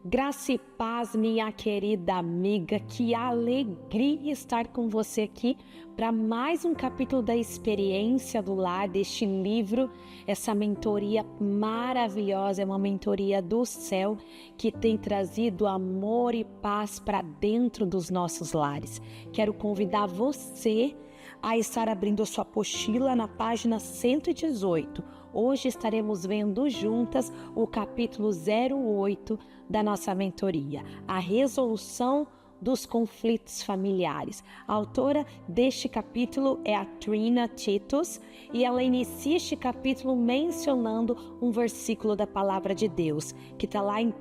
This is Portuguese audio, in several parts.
Graça e paz, minha querida amiga, que alegria estar com você aqui para mais um capítulo da experiência do lar, deste livro, essa mentoria maravilhosa, é uma mentoria do céu que tem trazido amor e paz para dentro dos nossos lares. Quero convidar você a estar abrindo a sua apostila na página 118. Hoje estaremos vendo juntas o capítulo 08 da nossa mentoria, a resolução dos conflitos familiares. A autora deste capítulo é a Trina Titus e ela inicia este capítulo mencionando um versículo da palavra de Deus, que está lá em 1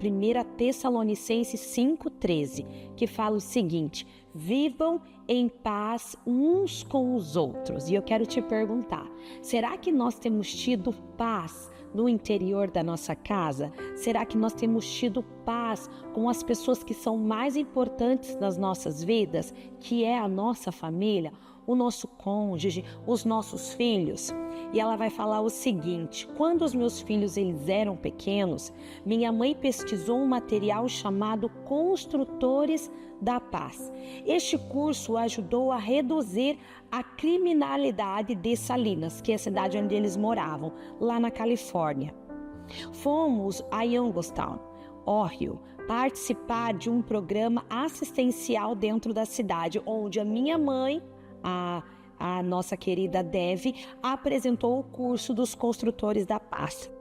Tessalonicenses 5,13, que fala o seguinte: vivam em paz uns com os outros. E eu quero te perguntar, será que nós temos tido paz no interior da nossa casa? Será que nós temos tido paz com as pessoas que são mais importantes nas nossas vidas, que é a nossa família, o nosso cônjuge, os nossos filhos? E ela vai falar o seguinte: quando os meus filhos eles eram pequenos, minha mãe pesquisou um material chamado Construtores da Paz. Este curso ajudou a reduzir a criminalidade de Salinas, que é a cidade onde eles moravam, lá na Califórnia. Fomos a Youngstown, Ohio, participar de um programa assistencial dentro da cidade, onde a minha mãe, a nossa querida Dev, apresentou o curso dos Construtores da Paz.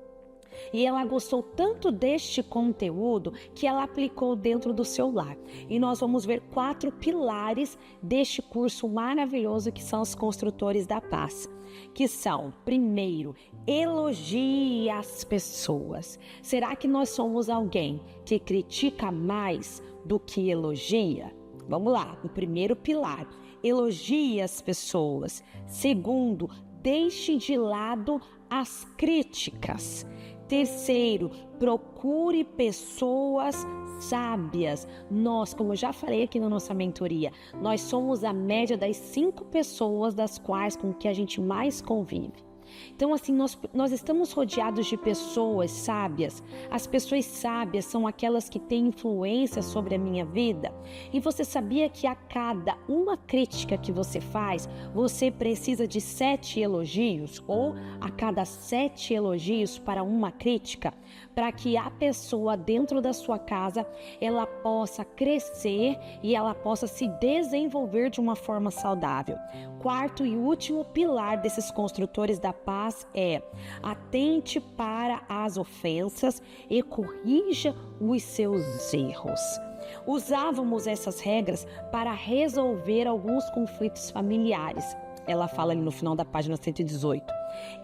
E ela gostou tanto deste conteúdo que ela aplicou dentro do seu lar. E nós vamos ver 4 pilares deste curso maravilhoso que são os Construtores da Paz. Que são, primeiro, elogie as pessoas. Será que nós somos alguém que critica mais do que elogia? Vamos lá, o primeiro pilar, elogie as pessoas. Segundo, deixe de lado as críticas. Terceiro, procure pessoas sábias. Nós, como eu já falei aqui na nossa mentoria, nós somos a média das 5 pessoas das quais com que a gente mais convive. Então, assim, nós estamos rodeados de pessoas sábias. As pessoas sábias são aquelas que têm influência sobre a minha vida. E você sabia que a cada uma crítica que você faz, você precisa de 7 elogios? Ou a cada 7 elogios para uma crítica? Para que a pessoa dentro da sua casa, ela possa crescer e ela possa se desenvolver de uma forma saudável. Quarto e último pilar desses construtores da paz é: atente para as ofensas e corrija os seus erros. Usávamos essas regras para resolver alguns conflitos familiares. Ela fala ali no final da página 118.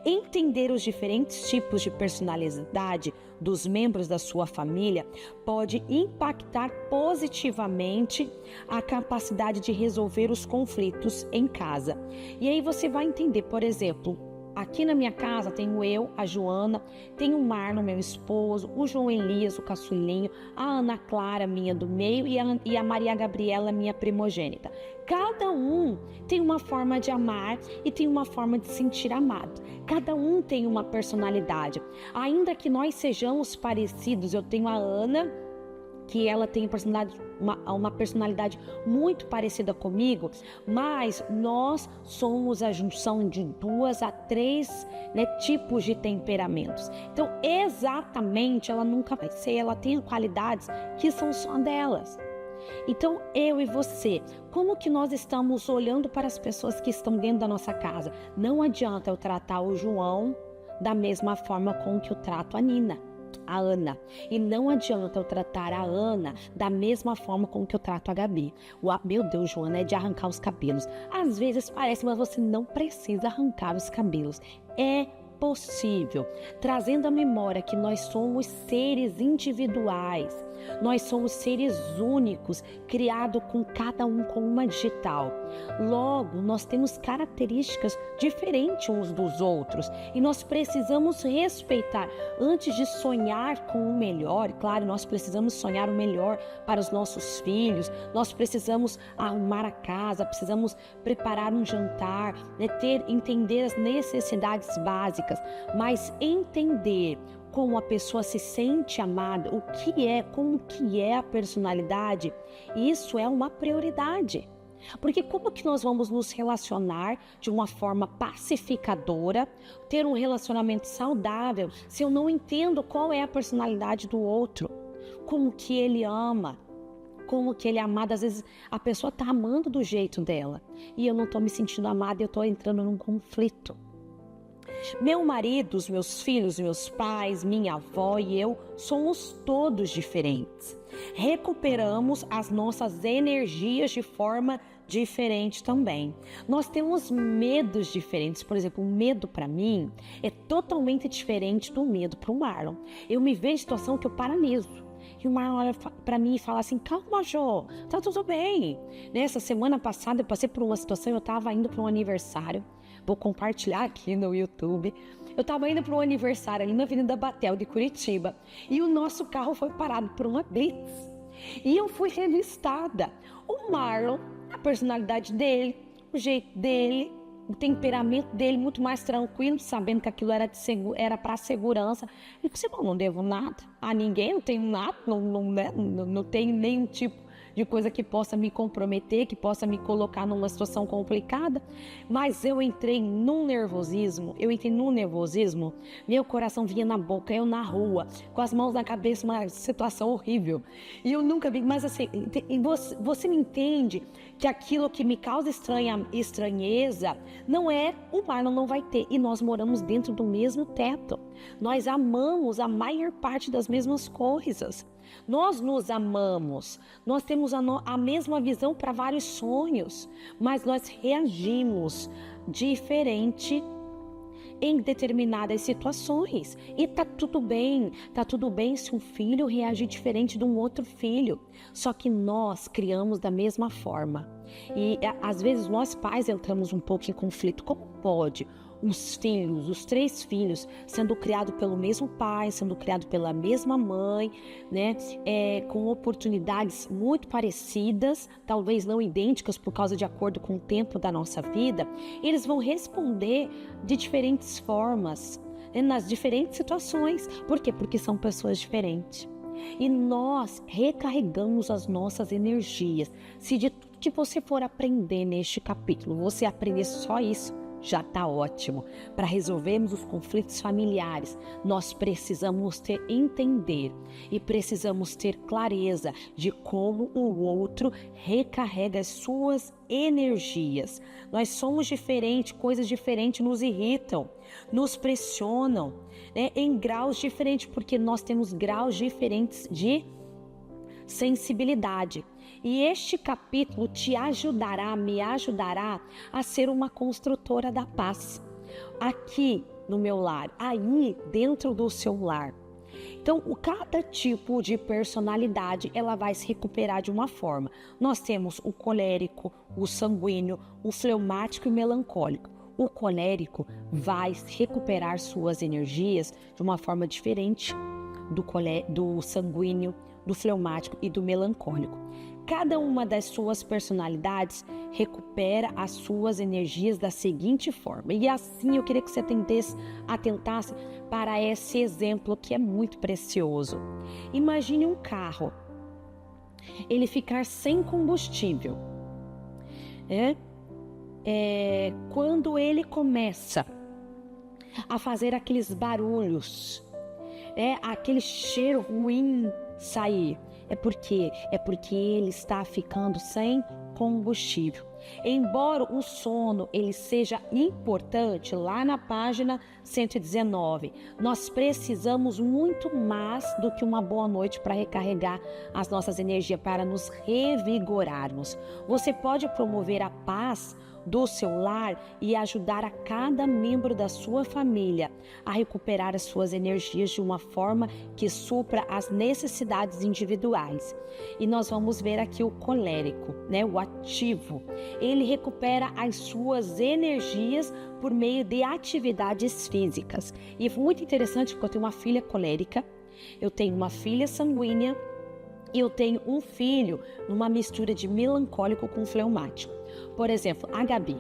Entender os diferentes tipos de personalidade dos membros da sua família pode impactar positivamente a capacidade de resolver os conflitos em casa. E aí você vai entender, por exemplo, aqui na minha casa tenho eu, a Joana, tenho o Marlon, meu esposo, o João Elias, o caçulinho, a Ana Clara, minha do meio, e a Maria Gabriela, minha primogênita. Cada um tem uma forma de amar e tem uma forma de sentir amado. Cada um tem uma personalidade. Ainda que nós sejamos parecidos, eu tenho a Ana, que ela tem uma personalidade muito parecida comigo, mas nós somos a junção de 2 a 3 tipos de temperamentos. Então, exatamente, ela nunca vai ser, ela tem qualidades que são só delas. Então, eu e você, como que nós estamos olhando para as pessoas que estão dentro da nossa casa? Não adianta eu tratar o João da mesma forma com que eu trato a Nina, a Ana. E não adianta eu tratar a Ana da mesma forma com que eu trato a Gabi. Meu Deus, Joana, é de arrancar os cabelos. Às vezes parece, mas você não precisa arrancar os cabelos. É possível, trazendo à memória que nós somos seres individuais, nós somos seres únicos, criados com cada um com uma digital. Logo, nós temos características diferentes uns dos outros e nós precisamos respeitar. Antes de sonhar com o melhor, claro, nós precisamos sonhar o melhor para os nossos filhos, nós precisamos arrumar a casa, precisamos preparar um jantar, entender as necessidades básicas, mas entender como a pessoa se sente amada, como que é a personalidade, isso é uma prioridade. Porque como que nós vamos nos relacionar de uma forma pacificadora, ter um relacionamento saudável, se eu não entendo qual é a personalidade do outro, como que ele ama, como que ele é amado. Às vezes a pessoa está amando do jeito dela e eu não estou me sentindo amada e eu estou entrando num conflito. Meu marido, os meus filhos, meus pais, minha avó e eu somos todos diferentes. Recuperamos as nossas energias de forma diferente também. Nós temos medos diferentes. Por exemplo, o medo para mim é totalmente diferente do medo para o Marlon. Eu me vejo em situação que eu paraliso. E o Marlon olha para mim e fala assim: calma, Jô, tá tudo bem. Nessa semana passada eu passei por uma situação, eu estava indo para um aniversário. Vou compartilhar aqui no YouTube. Eu estava indo para um aniversário ali na Avenida Batel de Curitiba e o nosso carro foi parado por uma blitz. E eu fui revistada. O Marlon, a personalidade dele, o jeito dele, o temperamento dele muito mais tranquilo, sabendo que aquilo era para segurança. Ele disse: não devo nada a ninguém, não tenho nada, não tenho nenhum tipo de coisa que possa me comprometer, que possa me colocar numa situação complicada. Mas eu entrei num nervosismo, meu coração vinha na boca, eu na rua, com as mãos na cabeça, uma situação horrível. E eu nunca vi, mas assim, você me entende que aquilo que me causa estranheza, não é, o Marlon não vai ter. E nós moramos dentro do mesmo teto. Nós amamos a maior parte das mesmas coisas. Nós nos amamos, nós temos a mesma visão para vários sonhos, mas nós reagimos diferente em determinadas situações. E tá tudo bem se um filho reagir diferente de um outro filho. Só que nós criamos da mesma forma. E às vezes nós pais entramos um pouco em conflito. Como pode os 3 filhos, sendo criados pelo mesmo pai, sendo criados pela mesma mãe, né? Com oportunidades muito parecidas, talvez não idênticas por causa de acordo com o tempo da nossa vida, eles vão responder de diferentes formas, né? Nas diferentes situações. Por quê? Porque são pessoas diferentes. E nós recarregamos as nossas energias. Se de tudo que você for aprender neste capítulo, você aprender só isso, já está ótimo. Para resolvermos os conflitos familiares, nós precisamos entender e precisamos ter clareza de como o outro recarrega as suas energias. Nós somos diferentes, coisas diferentes nos irritam, nos pressionam, né, em graus diferentes, porque nós temos graus diferentes de sensibilidade. E este capítulo me ajudará a ser uma construtora da paz. Aqui no meu lar, aí dentro do seu lar. Então, cada tipo de personalidade, ela vai se recuperar de uma forma. Nós temos o colérico, o sanguíneo, o fleumático e o melancólico. O colérico vai recuperar suas energias de uma forma diferente do sanguíneo, do fleumático e do melancólico. Cada uma das suas personalidades recupera as suas energias da seguinte forma. E assim eu queria que você atentasse para esse exemplo que é muito precioso. Imagine um carro, ele ficar sem combustível. Quando ele começa a fazer aqueles barulhos, aquele cheiro ruim sair, é porque ele está ficando sem combustível. Embora o sono ele seja importante, lá na página 119, nós precisamos muito mais do que uma boa noite para recarregar as nossas energias, para nos revigorarmos. Você pode promover a paz do seu lar e ajudar a cada membro da sua família a recuperar as suas energias de uma forma que supra as necessidades individuais. E nós vamos ver aqui o colérico, né? O ativo. Ele recupera as suas energias por meio de atividades físicas. E é muito interessante porque eu tenho uma filha colérica, eu tenho uma filha sanguínea e eu tenho um filho numa mistura de melancólico com fleumático. Por exemplo, a Gabi,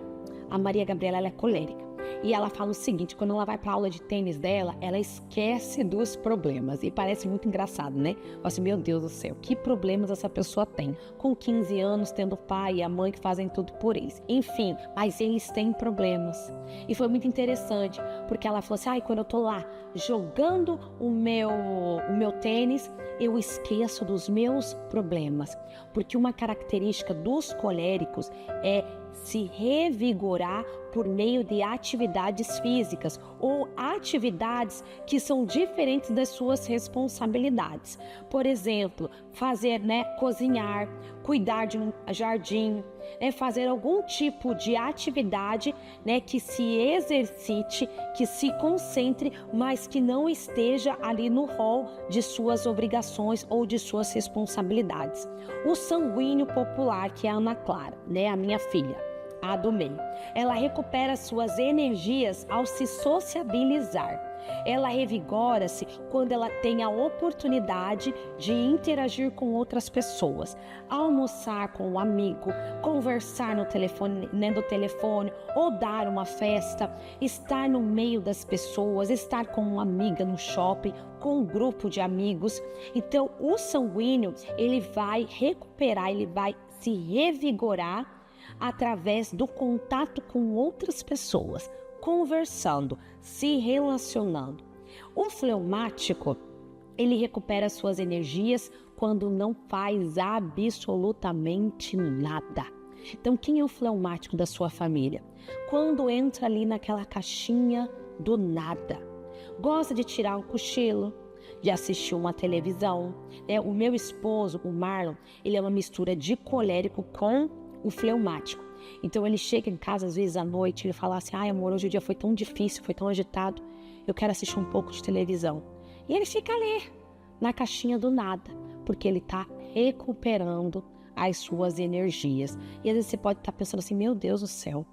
a Maria Gabriela, ela é colérica. E ela fala o seguinte, quando ela vai para a aula de tênis dela, ela esquece dos problemas. E parece muito engraçado, né? Fala assim, meu Deus do céu, que problemas essa pessoa tem? Com 15 anos, tendo o pai e a mãe que fazem tudo por eles. Enfim, mas eles têm problemas. E foi muito interessante, porque ela falou assim, quando eu tô lá jogando o meu tênis, eu esqueço dos meus problemas. Porque uma característica dos coléricos é se revigorar por meio de atividades físicas ou atividades que são diferentes das suas responsabilidades. Por exemplo, fazer, cozinhar, cuidar de um jardim, fazer algum tipo de atividade, que se exercite, que se concentre, mas que não esteja ali no rol de suas obrigações ou de suas responsabilidades. O sanguíneo popular, que é a Ana Clara, a minha filha, a do meio, ela recupera suas energias ao se sociabilizar. Ela revigora-se quando ela tem a oportunidade de interagir com outras pessoas, almoçar com um amigo, conversar no telefone ou dar uma festa, estar no meio das pessoas, estar com uma amiga no shopping, com um grupo de amigos. Então, o sanguíneo, ele vai recuperar, ele vai se revigorar através do contato com outras pessoas, conversando, se relacionando. O fleumático, ele recupera suas energias quando não faz absolutamente nada. Então, quem é o fleumático da sua família? Quando entra ali naquela caixinha do nada. Gosta de tirar um cochilo, de assistir uma televisão. O meu esposo, o Marlon, ele é uma mistura de colérico com o fleumático. Então ele chega em casa às vezes à noite, ele fala assim, amor, hoje o dia foi tão difícil, foi tão agitado, eu quero assistir um pouco de televisão. E ele fica ali, na caixinha do nada, porque ele está recuperando as suas energias. E às vezes você pode estar pensando assim, meu Deus do céu,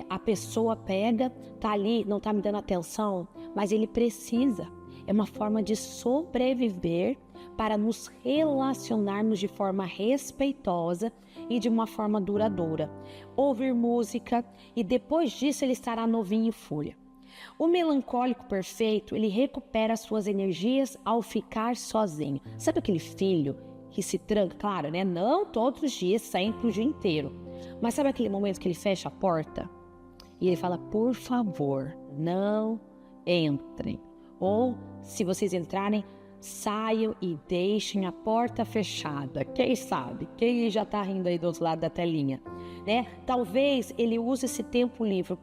a pessoa pega, tá ali, não tá me dando atenção, mas ele precisa. É uma forma de sobreviver para nos relacionarmos de forma respeitosa e de uma forma duradoura. Ouvir música e depois disso ele estará novinho em folha. O melancólico perfeito, ele recupera suas energias ao ficar sozinho. Sabe aquele filho que se tranca? Claro, não todos os dias, sempre o dia inteiro. Mas sabe aquele momento que ele fecha a porta? E ele fala, por favor, não entrem. Ou, se vocês entrarem, saiam e deixem a porta fechada. Quem sabe? Quem já está rindo aí do outro lado da telinha? Talvez ele use esse tempo livre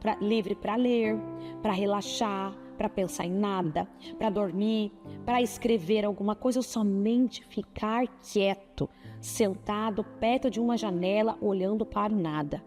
para ler, para relaxar, para pensar em nada, para dormir, para escrever alguma coisa ou somente ficar quieto, sentado perto de uma janela, olhando para o nada.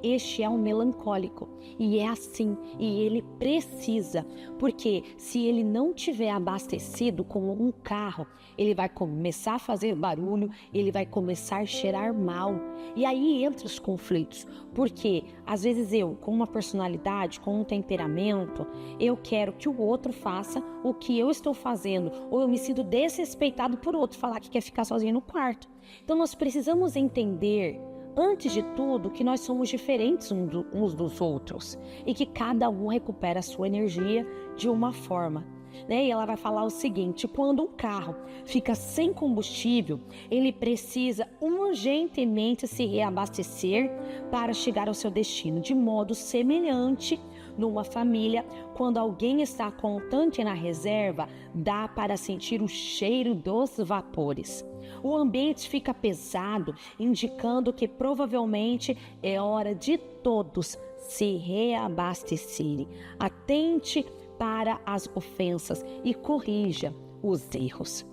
Este é um melancólico e é assim, e ele precisa, porque se ele não tiver abastecido como um carro, ele vai começar a fazer barulho, ele vai começar a cheirar mal, e aí entra os conflitos, porque às vezes eu, com uma personalidade, com um temperamento, eu quero que o outro faça o que eu estou fazendo, ou eu me sinto desrespeitado por outro falar que quer ficar sozinho no quarto. Então nós precisamos entender, antes de tudo, que nós somos diferentes uns dos outros e que cada um recupera a sua energia de uma forma. E ela vai falar o seguinte, quando um carro fica sem combustível, ele precisa urgentemente se reabastecer para chegar ao seu destino. De modo semelhante, numa família, quando alguém está com o tanque na reserva, dá para sentir o cheiro dos vapores. O ambiente fica pesado, indicando que provavelmente é hora de todos se reabastecerem. Atente para as ofensas e corrija os erros.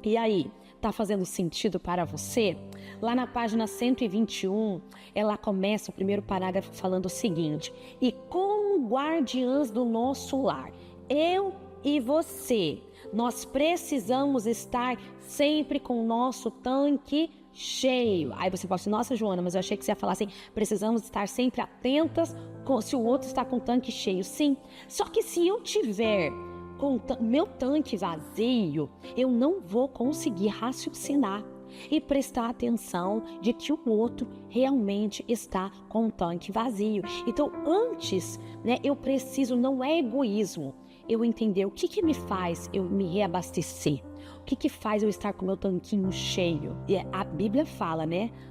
E aí, tá fazendo sentido para você? Lá na página 121, ela começa o primeiro parágrafo falando o seguinte: e como guardiãs do nosso lar, eu e você, nós precisamos estar sempre com o nosso tanque cheio. Aí você pode dizer, nossa, Joana, mas eu achei que você ia falar assim, precisamos estar sempre atentas se o outro está com o tanque cheio. Sim, só que se eu tiver com meu tanque vazio, eu não vou conseguir raciocinar. e prestar atenção de que o outro realmente está com o tanque vazio. Então, antes, eu preciso, não é egoísmo, eu entender o que me faz eu me reabastecer. O que faz eu estar com meu tanquinho cheio? E a Bíblia fala,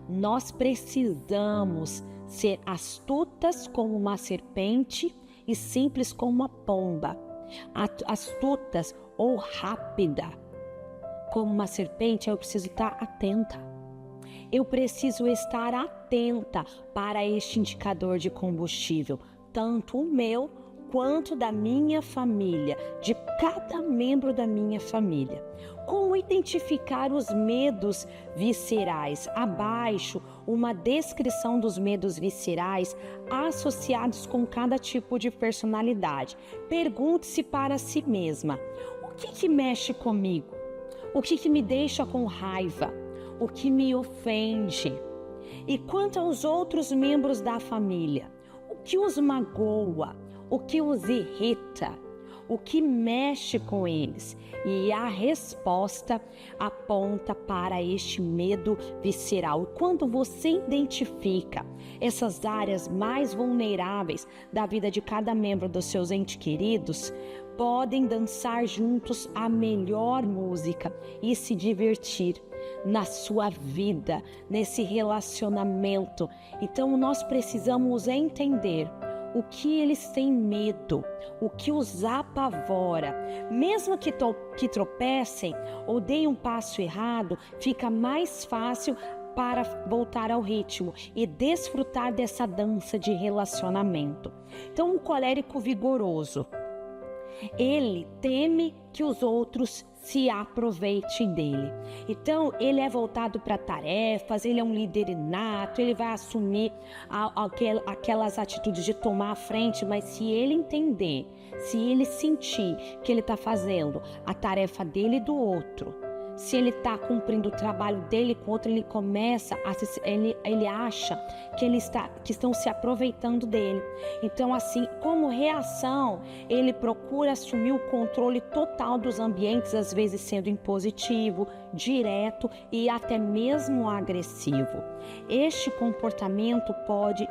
nós precisamos ser astutas como uma serpente e simples como uma pomba. Astutas ou rápida como uma serpente, eu preciso estar atenta. Eu preciso estar atenta para este indicador de combustível, tanto o meu quanto da minha família, de cada membro da minha família. Como identificar os medos viscerais? Abaixo, uma descrição dos medos viscerais associados com cada tipo de personalidade. Pergunte-se para si mesma: o que mexe comigo? O que me deixa com raiva? O que me ofende? E quanto aos outros membros da família, o que os magoa? O que os irrita? O que mexe com eles? E a resposta aponta para este medo visceral. Quando você identifica essas áreas mais vulneráveis da vida de cada membro dos seus entes queridos, podem dançar juntos a melhor música e se divertir na sua vida, nesse relacionamento. Então nós precisamos entender o que eles têm medo, o que os apavora. Mesmo que tropecem ou deem um passo errado, fica mais fácil para voltar ao ritmo e desfrutar dessa dança de relacionamento. Então, um colérico vigoroso, ele teme que os outros se aproveitem dele. Então, ele é voltado para tarefas, ele é um líder inato, ele vai assumir aquelas atitudes de tomar a frente, mas se ele entender, se ele sentir que ele está fazendo a tarefa dele e do outro, se ele está cumprindo o trabalho dele com outro, ele começa ele acha que estão se aproveitando dele. Então, assim, como reação, ele procura assumir o controle total dos ambientes, às vezes sendo impositivo, direto e até mesmo agressivo. Este comportamento pode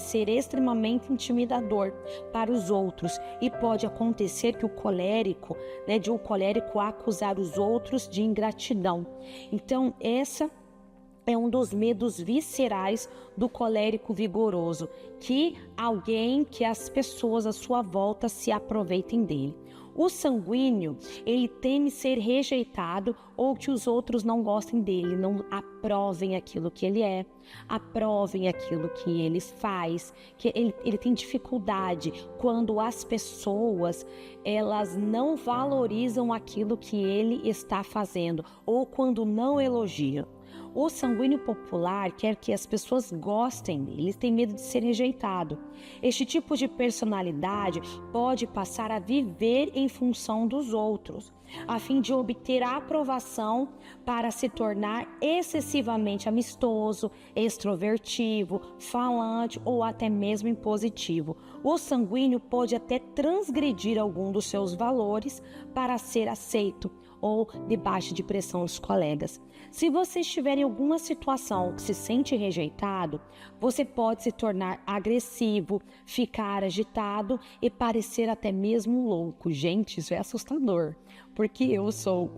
ser extremamente intimidador para os outros e pode acontecer que o colérico acusar os outros de ingratidão. Então, essa é um dos medos viscerais do colérico vigoroso, que as pessoas à sua volta se aproveitem dele. O sanguíneo, ele teme ser rejeitado ou que os outros não gostem dele, não aprovem aquilo que ele é, aprovem aquilo que ele faz, que ele tem dificuldade quando as pessoas, elas não valorizam aquilo que ele está fazendo ou quando não elogiam. O sanguíneo popular quer que as pessoas gostem dele, ele tem medo de ser rejeitado. Este tipo de personalidade pode passar a viver em função dos outros, a fim de obter a aprovação para se tornar excessivamente amistoso, extrovertido, falante ou até mesmo impositivo. O sanguíneo pode até transgredir algum dos seus valores para ser aceito ou debaixo de pressão dos colegas. Se você estiver em alguma situação que se sente rejeitado, você pode se tornar agressivo, ficar agitado e parecer até mesmo louco. Gente, isso é assustador, porque eu sou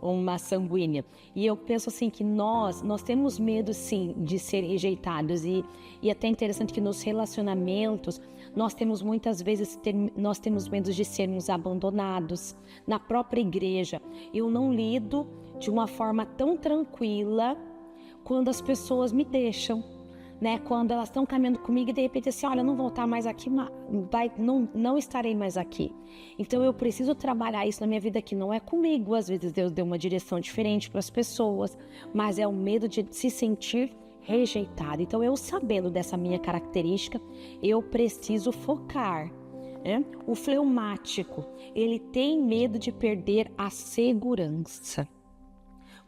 uma sanguínea e eu penso assim que nós temos medo sim de ser rejeitados e até interessante que nos relacionamentos nós temos muitas vezes nós temos medo de sermos abandonados. Na própria igreja, eu não lido de uma forma tão tranquila quando as pessoas me deixam, quando elas estão caminhando comigo e de repente assim, olha, não vou estar mais aqui, não estarei mais aqui. Então eu preciso trabalhar isso na minha vida, que não é comigo. Às vezes Deus deu uma direção diferente para as pessoas, mas é o medo de se sentir rejeitado. Então, eu sabendo dessa minha característica, eu preciso focar. O fleumático, ele tem medo de perder a segurança.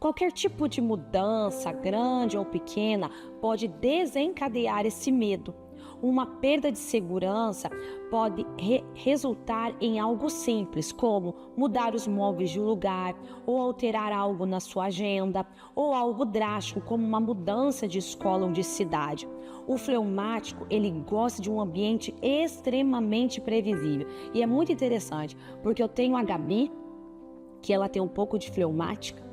Qualquer tipo de mudança, grande ou pequena, pode desencadear esse medo. Uma perda de segurança pode resultar em algo simples, como mudar os móveis de lugar, ou alterar algo na sua agenda, ou algo drástico, como uma mudança de escola ou de cidade. O fleumático, ele gosta de um ambiente extremamente previsível. E é muito interessante, porque eu tenho a Gabi, que ela tem um pouco de fleumática,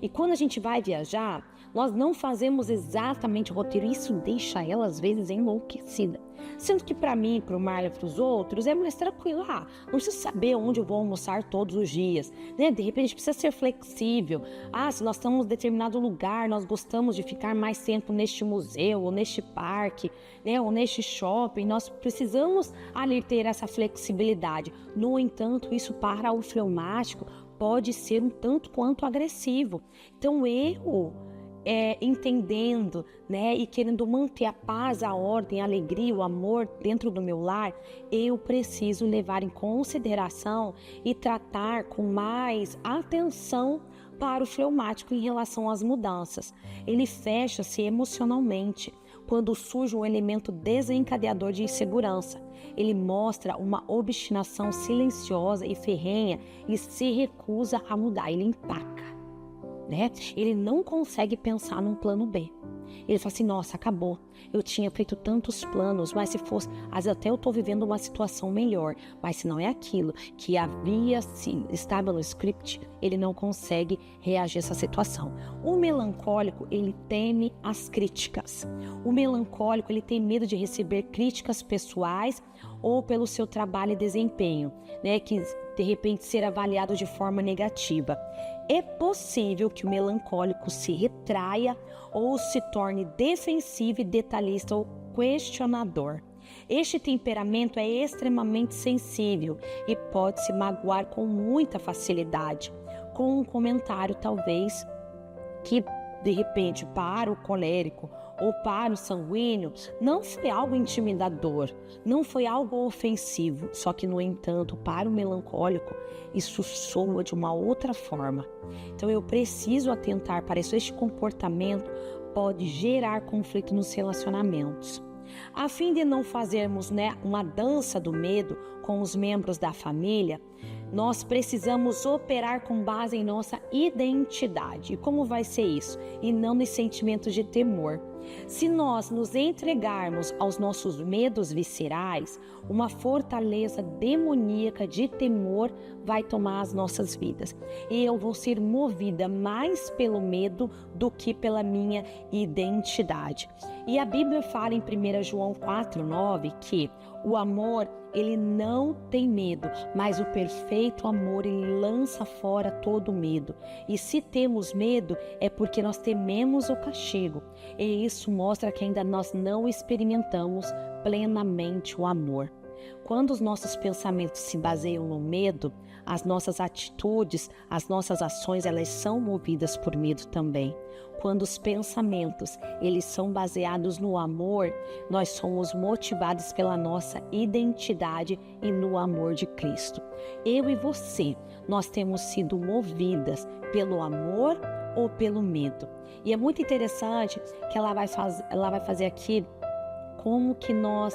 e quando a gente vai viajar, nós não fazemos exatamente o roteiro. Isso deixa ela, às vezes, enlouquecida. Sendo que para mim, para o Marlon e para os outros, é mais tranquilo. Não preciso saber onde eu vou almoçar todos os dias. Né? De repente, precisa ser flexível. Se nós estamos em determinado lugar, nós gostamos de ficar mais tempo neste museu, ou neste parque, né? Ou neste shopping. Nós precisamos ali ter essa flexibilidade. No entanto, isso para o fleumático pode ser um tanto quanto agressivo. Então, eu, entendendo, né, e querendo manter a paz, a ordem, a alegria, o amor dentro do meu lar, eu preciso levar em consideração e tratar com mais atenção para o fleumático em relação às mudanças. Ele fecha-se emocionalmente quando surge um elemento desencadeador de insegurança. Ele mostra uma obstinação silenciosa e ferrenha e se recusa a mudar. Ele empaca, né? Ele não consegue pensar num plano B. Ele fala assim, nossa, acabou. Eu tinha feito tantos planos, mas se fosse... Às vezes até eu estou vivendo uma situação melhor, mas se não é aquilo que estava no script, ele não consegue reagir a essa situação. O melancólico, ele teme as críticas. O melancólico, ele tem medo de receber críticas pessoais ou pelo seu trabalho e desempenho, né? Que de repente ser avaliado de forma negativa. É possível que o melancólico se retraia ou se torne defensivo e detalhista ou questionador. Este temperamento é extremamente sensível e pode se magoar com muita facilidade, com um comentário talvez que de repente para o colérico ou para o sanguíneo não foi algo intimidador, não foi algo ofensivo, só que no entanto para o melancólico isso soa de uma outra forma. Então eu preciso atentar para isso. Este comportamento pode gerar conflito nos relacionamentos. A fim de não fazermos, né, uma dança do medo com os membros da família, nós precisamos operar com base em nossa identidade. E como vai ser isso? E não nos sentimentos de temor. Se nós nos entregarmos aos nossos medos viscerais, uma fortaleza demoníaca de temor vai tomar as nossas vidas. E eu vou ser movida mais pelo medo do que pela minha identidade. E a Bíblia fala em 1 João 4,9 que o amor, ele não tem medo, mas o perfeito amor, ele lança fora todo medo. E se temos medo, é porque nós tememos o castigo. E isso mostra que ainda nós não experimentamos plenamente o amor. Quando os nossos pensamentos se baseiam no medo, as nossas atitudes, as nossas ações, elas são movidas por medo também. Quando os pensamentos, eles são baseados no amor, nós somos motivados pela nossa identidade e no amor de Cristo. Eu e você, nós temos sido movidas pelo amor ou pelo medo. E é muito interessante que ela vai fazer aqui como que nós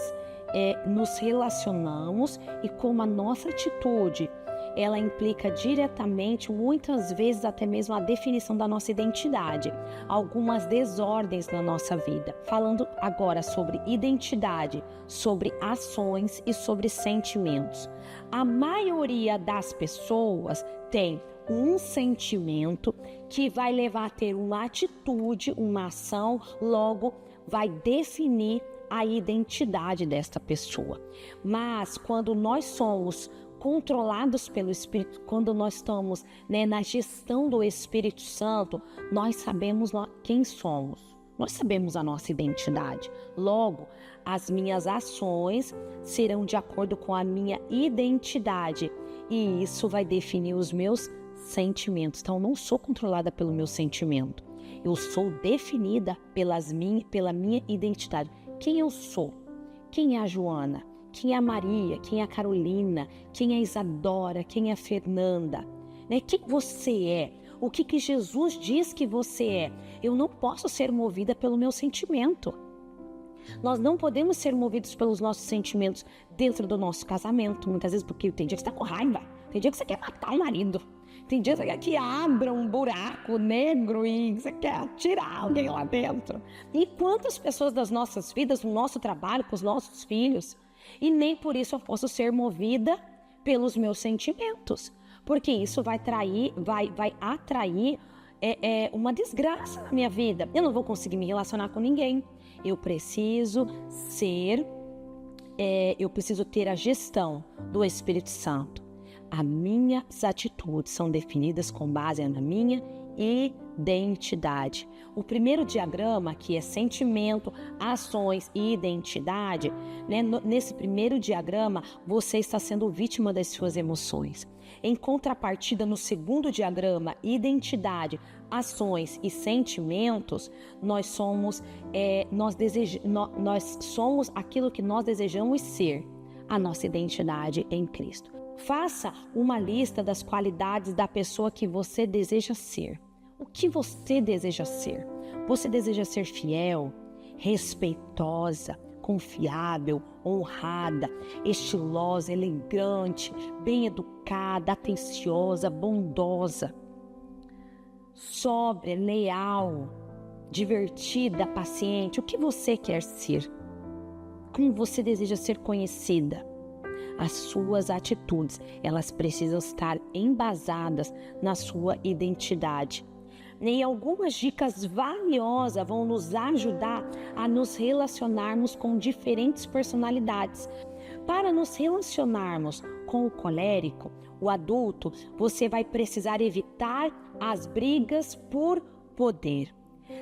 nos relacionamos e como a nossa atitude ela implica diretamente, muitas vezes até mesmo a definição da nossa identidade, algumas desordens na nossa vida. Falando agora sobre identidade, sobre ações e sobre sentimentos. A maioria das pessoas tem um sentimento que vai levar a ter uma atitude, uma ação, logo vai definir a identidade desta pessoa. Mas quando nós somos controlados pelo Espírito, quando nós estamos, né, na gestão do Espírito Santo, nós sabemos quem somos, nós sabemos a nossa identidade. Logo, as minhas ações serão de acordo com a minha identidade e isso vai definir os meus sentimentos. Então, eu não sou controlada pelo meu sentimento, eu sou definida pela minha identidade. Quem eu sou? Quem é a Joana? Quem é a Maria? Quem é a Carolina? Quem é a Isadora? Quem é a Fernanda? Né? Quem você é? O que Jesus diz que você é? Eu não posso ser movida pelo meu sentimento. Nós não podemos ser movidos pelos nossos sentimentos dentro do nosso casamento, muitas vezes, porque tem dia que você está com raiva, tem dia que você quer matar o marido, tem dia que você quer que abra um buraco negro e você quer tirar alguém lá dentro. E quantas pessoas das nossas vidas, no nosso trabalho, com os nossos filhos, e nem por isso eu posso ser movida pelos meus sentimentos, porque isso vai atrair uma desgraça na minha vida. Eu não vou conseguir me relacionar com ninguém. Eu preciso ter a gestão do Espírito Santo. As minhas atitudes são definidas com base na minha identidade. O primeiro diagrama, que é sentimento, ações e identidade, né? Nesse primeiro diagrama, você está sendo vítima das suas emoções. Em contrapartida, no segundo diagrama, identidade, ações e sentimentos, nós somos aquilo que nós desejamos ser, a nossa identidade em Cristo. Faça uma lista das qualidades da pessoa que você deseja ser. O que você deseja ser? Você deseja ser fiel, respeitosa, confiável, honrada, estilosa, elegante, bem educada, atenciosa, bondosa, sóbria, leal, divertida, paciente? O que você quer ser? Como você deseja ser conhecida? As suas atitudes, elas precisam estar embasadas na sua identidade. E algumas dicas valiosas vão nos ajudar a nos relacionarmos com diferentes personalidades. Para nos relacionarmos com o colérico, o adulto, você vai precisar evitar as brigas por poder.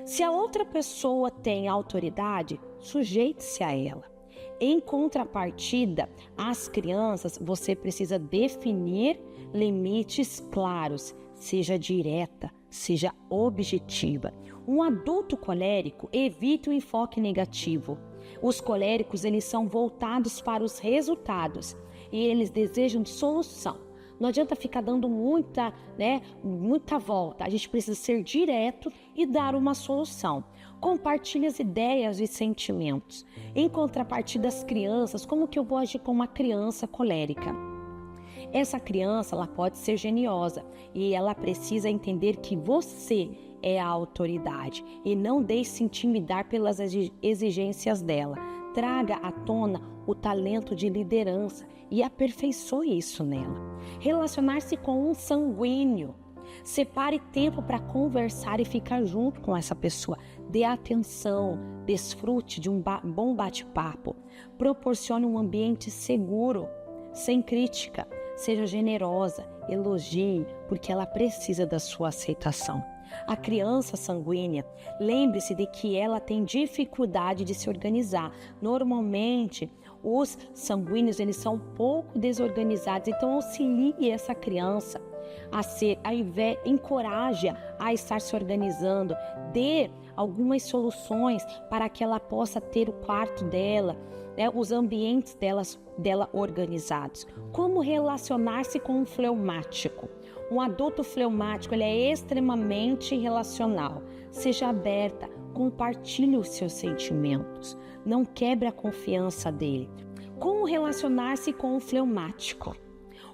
Se a outra pessoa tem autoridade, sujeite-se a ela. Em contrapartida, as crianças, você precisa definir limites claros, seja direta, seja objetiva. Um adulto colérico evita o enfoque negativo. Os coléricos, eles são voltados para os resultados e eles desejam solução. Não adianta ficar dando muita volta. A gente precisa ser direto e dar uma solução. Compartilhe as ideias e sentimentos. Em contrapartida, as crianças, como que eu vou agir com uma criança colérica? Essa criança, ela pode ser geniosa e ela precisa entender que você é a autoridade e não deixe-se intimidar pelas exigências dela. Traga à tona o talento de liderança e aperfeiçoe isso nela. Relacionar-se com um sanguíneo. Separe tempo para conversar e ficar junto com essa pessoa. Dê atenção, desfrute de um bom bate-papo. Proporcione um ambiente seguro, sem crítica. Seja generosa, elogie, porque ela precisa da sua aceitação. A criança sanguínea, lembre-se de que ela tem dificuldade de se organizar. Normalmente, os sanguíneos, eles são um pouco desorganizados, então auxilie essa criança encoraje-a a estar se organizando, dê algumas soluções para que ela possa ter o quarto dela, os ambientes dela organizados. Como relacionar-se com um fleumático? Um adulto fleumático, ele é extremamente relacional. Seja aberta, compartilhe os seus sentimentos, não quebre a confiança dele. Como relacionar-se com um fleumático?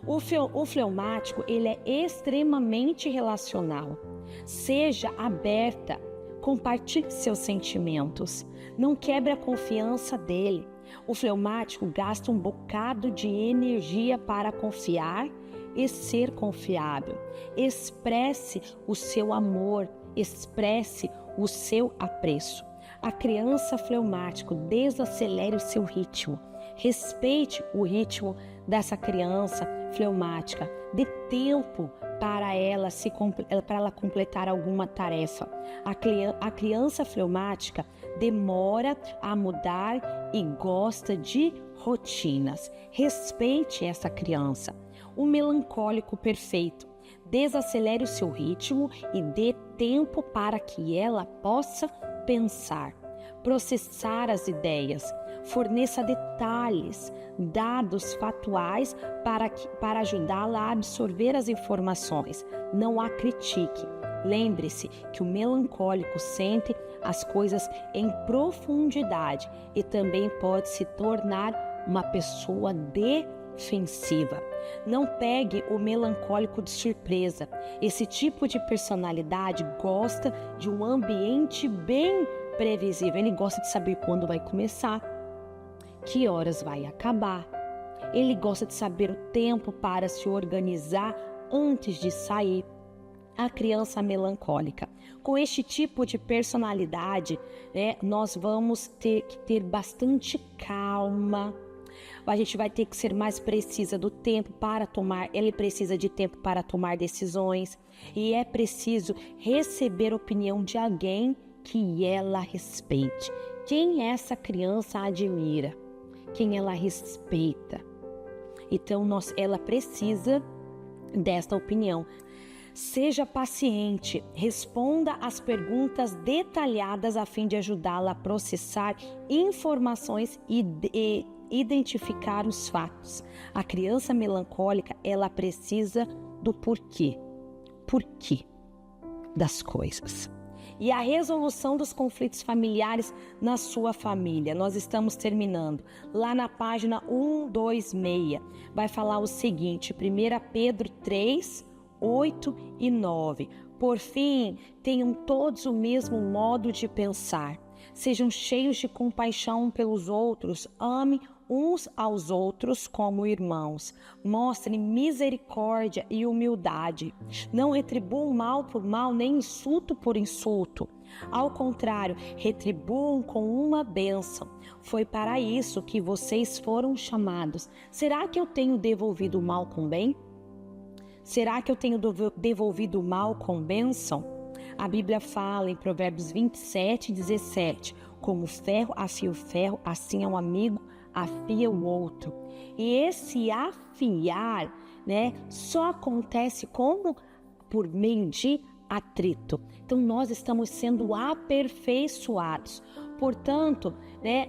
O fleumático, ele é extremamente relacional. Seja aberta, compartilhe seus sentimentos, não quebre a confiança dele. O fleumático gasta um bocado de energia para confiar e ser confiável. Expresse o seu amor, expresse o seu apreço. A criança fleumático, desacelere o seu ritmo. Respeite o ritmo dessa criança fleumática. Dê tempo para ela completar alguma tarefa. A criança fleumática demora a mudar e gosta de rotinas. Respeite essa criança. O melancólico perfeito. Desacelere o seu ritmo e dê tempo para que ela possa pensar, processar as ideias. Forneça detalhes, dados factuais para ajudá-la a absorver as informações. Não a critique. Lembre-se que o melancólico sente as coisas em profundidade e também pode se tornar uma pessoa defensiva. Não pegue o melancólico de surpresa. Esse tipo de personalidade gosta de um ambiente bem previsível. Ele gosta de saber quando vai começar, que horas vai acabar. Ele gosta de saber o tempo para se organizar antes de sair. A criança melancólica. Com este tipo de personalidade, nós vamos ter que ter bastante calma. A gente vai ter que ser mais precisa do tempo para tomar, ele precisa de tempo para tomar decisões e é preciso receber a opinião de alguém que ela respeite. Quem essa criança admira? Quem ela respeita? Então, ela precisa desta opinião. Seja paciente, responda às perguntas detalhadas a fim de ajudá-la a processar informações e identificar os fatos. A criança melancólica, ela precisa do porquê das coisas. E a resolução dos conflitos familiares na sua família. Nós estamos terminando. Lá na página 126, vai falar o seguinte, 1 Pedro 3, 8 e 9. Por fim, tenham todos o mesmo modo de pensar. Sejam cheios de compaixão pelos outros. Amem uns aos outros como irmãos. Mostrem misericórdia e humildade. Não retribuam mal por mal, nem insulto por insulto. Ao contrário, retribuam com uma bênção. Foi para isso que vocês foram chamados. Será que eu tenho devolvido o mal com bem? Será que eu tenho devolvido o mal com bênção? A Bíblia fala em Provérbios 27, 17, como ferro afia o ferro, assim é um amigo afia o outro. E esse afiar, só acontece como? Por meio de atrito. Então nós estamos sendo aperfeiçoados. Portanto,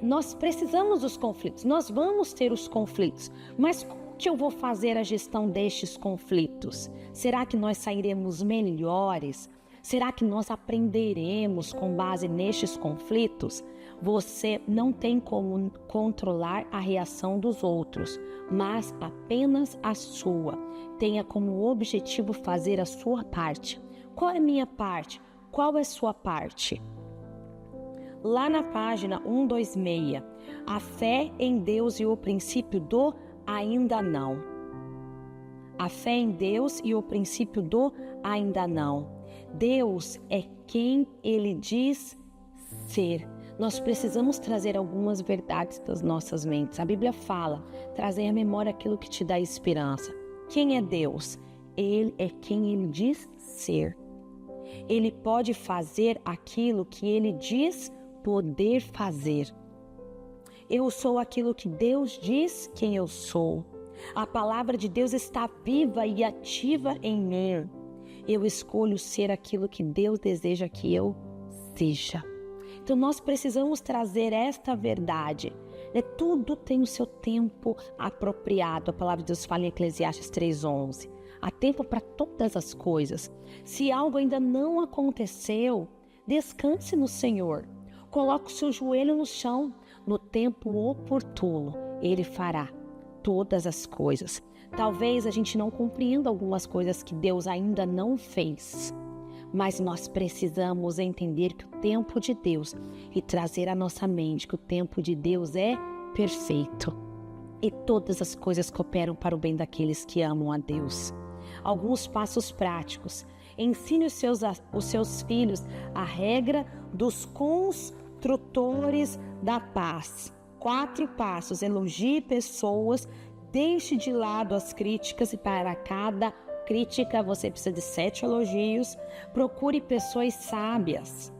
nós precisamos dos conflitos, nós vamos ter os conflitos, mas como que eu vou fazer a gestão destes conflitos? Será que nós sairemos melhores? Será que nós aprenderemos com base nestes conflitos? Você não tem como controlar a reação dos outros, mas apenas a sua. Tenha como objetivo fazer a sua parte. Qual é a minha parte? Qual é a sua parte? Lá na página 126, a fé em Deus e o princípio do ainda não. A fé em Deus e o princípio do ainda não. Deus é quem Ele diz ser. Nós precisamos trazer algumas verdades das nossas mentes. A Bíblia fala, trazer à memória aquilo que te dá esperança. Quem é Deus? Ele é quem Ele diz ser. Ele pode fazer aquilo que Ele diz poder fazer. Eu sou aquilo que Deus diz quem eu sou. A palavra de Deus está viva e ativa em mim. Eu escolho ser aquilo que Deus deseja que eu seja. Então nós precisamos trazer esta verdade. Tudo tem o seu tempo apropriado. A palavra de Deus fala em Eclesiastes 3:11. Há tempo para todas as coisas. Se algo ainda não aconteceu, descanse no Senhor. Coloque o seu joelho no chão. No tempo oportuno, Ele fará todas as coisas. Talvez a gente não compreenda algumas coisas que Deus ainda não fez, mas nós precisamos entender que o tempo de Deus e trazer à nossa mente que o tempo de Deus é perfeito e todas as coisas cooperam para o bem daqueles que amam a Deus. Alguns passos práticos. Ensine os seus filhos a regra dos construtores da paz. 4 passos. Elogie pessoas, deixe de lado as críticas e para cada crítica você precisa de 7 elogios. Procure pessoas sábias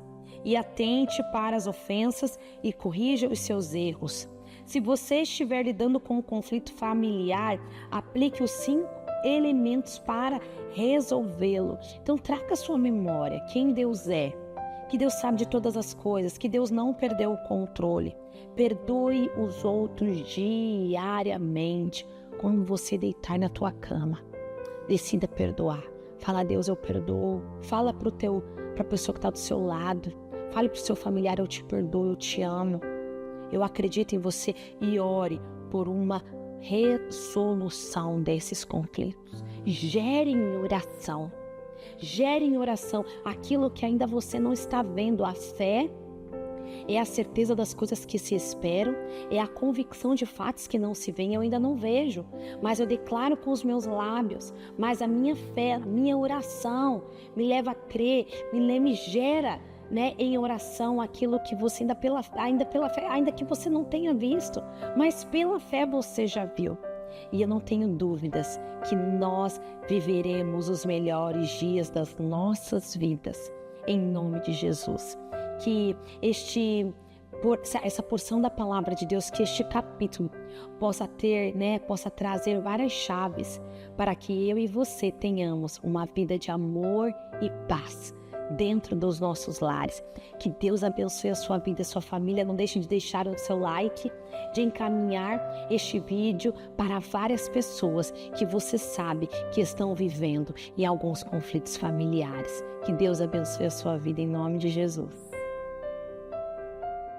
e atente para as ofensas e corrija os seus erros. Se você estiver lidando com um conflito familiar, aplique os 5 elementos para resolvê-lo. Então traga a sua memória quem Deus é, que Deus sabe de todas as coisas, que Deus não perdeu o controle. Perdoe os outros diariamente. Quando você deitar na tua cama, decida perdoar. Fala, Deus, eu perdoo. Fala para a pessoa que está do seu lado. Fale para o seu familiar, eu te perdoo, eu te amo. Eu acredito em você e ore por uma resolução desses conflitos. Gere em oração. Gere em oração aquilo que ainda você não está vendo. A fé é a certeza das coisas que se esperam, é a convicção de fatos que não se veem. Eu ainda não vejo, mas eu declaro com os meus lábios. Mas a minha fé, a minha oração me leva a crer, me gera, né, em oração aquilo que você ainda pela fé, ainda que você não tenha visto, mas pela fé você já viu. E eu não tenho dúvidas que nós viveremos os melhores dias das nossas vidas, em nome de Jesus. Que essa porção da palavra de Deus, que este capítulo possa ter, né, possa trazer várias chaves para que eu e você tenhamos uma vida de amor e paz dentro dos nossos lares. Que Deus abençoe a sua vida e a sua família. Não deixe de deixar o seu like, de encaminhar este vídeo para várias pessoas que você sabe que estão vivendo em alguns conflitos familiares. Que Deus abençoe a sua vida em nome de Jesus.